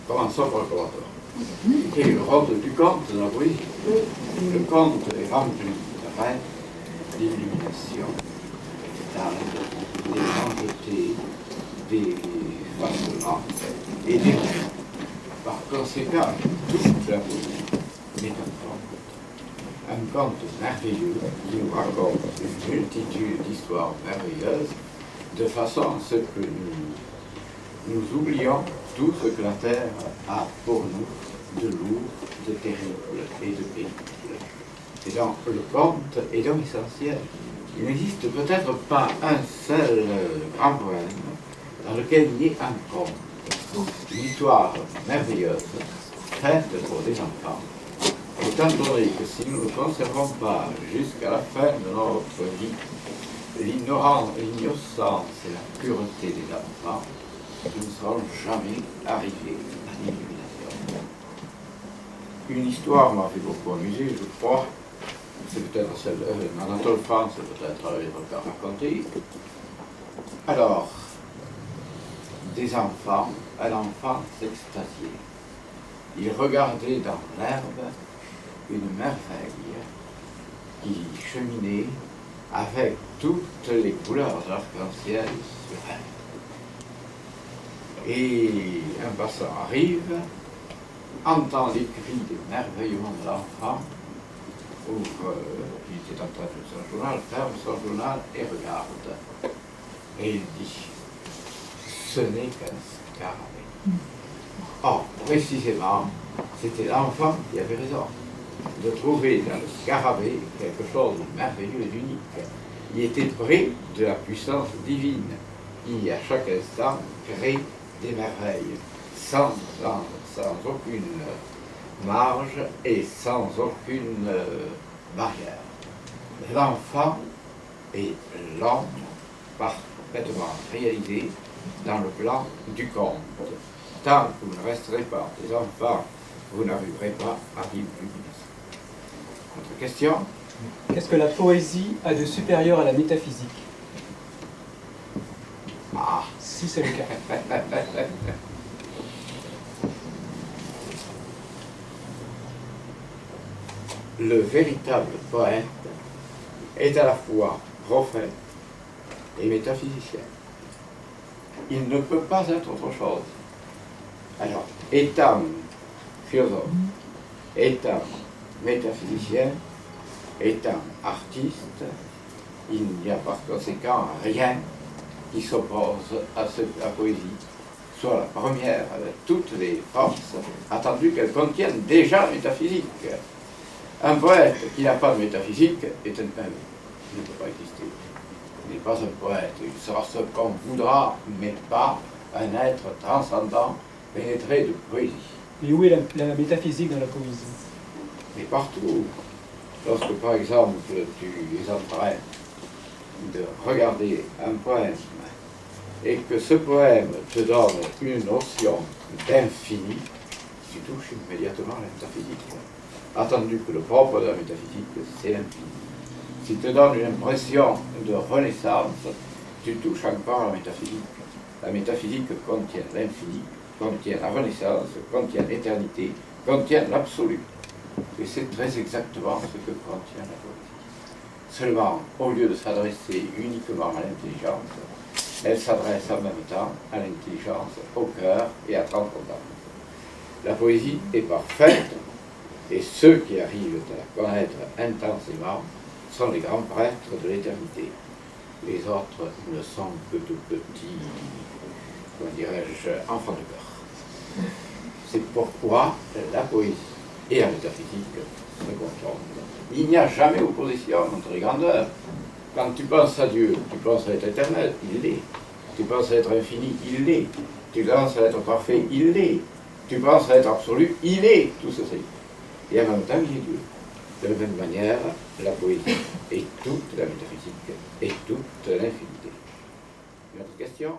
Commençons par le commentaire. Quel est le rôle du conte dans la poésie? Le conte est rempli de rêves, d'illumination, des grandiosités, des fascinants et des rêves. Par conséquent, toute la poésie est un conte merveilleux qui nous raconte une multitude d'histoires merveilleuses, de façon à ce que nous oublions tout ce que la Terre a pour nous de lourd, de terrible et de pénible. Et donc, le conte est donc essentiel. Il n'existe peut-être pas un seul grand poème dans lequel il y ait un conte, une histoire merveilleuse, faite pour des enfants. Étant donné que si nous ne conservons pas jusqu'à la fin de notre vie l'innocence et la pureté des enfants, nous ne serons jamais arrivés à l'illumination. Une histoire m'a fait beaucoup amuser, je crois. C'est peut-être celle d'Anatole France, c'est peut-être raconté. Alors, un enfant s'extasiait. Il regardait dans l'herbe une merveille qui cheminait avec toutes les couleurs d'arc-en-ciel sur elle. Et un passant arrive, entend les cris d'émerveillement de l'enfant, ouvre, il était en train de faire son journal, ferme son journal et regarde. Et il dit, ce n'est qu'un scarabée. Or, précisément, c'était l'enfant qui avait raison de trouver dans le scarabée quelque chose de merveilleux et d'unique. Il était près de la puissance divine qui, à chaque instant, crée des merveilles sans aucune marge et sans aucune barrière. L'enfant est l'homme parfaitement réalisé dans le plan du conte. Tant que vous ne resterez pas des enfants, vous n'arriverez pas à vivre l'illumination. Autre question? Qu'est-ce que la poésie a de supérieur à la métaphysique? Ah, si c'est le cas. Le véritable poète est à la fois prophète et métaphysicien. Il ne peut pas être autre chose. Alors, étant philosophe, étant métaphysicien, étant artiste, il n'y a par conséquent rien qui s'oppose à la poésie, soit la première avec toutes les forces, attendu qu'elle contienne déjà la métaphysique. Un poète qui n'a pas de métaphysique est un poète. Il ne peut pas exister. Il n'est pas un poète. Il sera ce qu'on voudra, mais pas un être transcendant, pénétré de poésie. Mais où est la métaphysique dans la poésie? Mais partout. Lorsque, par exemple, tu es en train de regarder un poème et que ce poème te donne une notion d'infini, tu touches immédiatement la métaphysique. Attendu que le propre de la métaphysique, c'est l'infini. S'il te donne une impression de renaissance, tu touches encore la métaphysique. La métaphysique contient l'infini, contient la renaissance, contient l'éternité, contient l'absolu. Et c'est très exactement ce que contient la poésie. Seulement, au lieu de s'adresser uniquement à l'intelligence, elle s'adresse en même temps à l'intelligence, au cœur et à transcendance. La poésie est parfaite, et ceux qui arrivent à la connaître intensément sont les grands prêtres de l'éternité. Les autres ne sont que de petits, comment dirais-je, enfants de cœur. C'est pourquoi la poésie et la métaphysique se confondent. Il n'y a jamais opposition entre les grandeurs. Quand tu penses à Dieu, tu penses à être éternel, il l'est. Tu penses à être infini, il l'est. Tu penses à être parfait, il l'est. Tu penses à être absolu, il est tout ceci. Et en même temps, il est Dieu. De la même manière, la poésie est toute la métaphysique et toute l'infinité. Une autre question?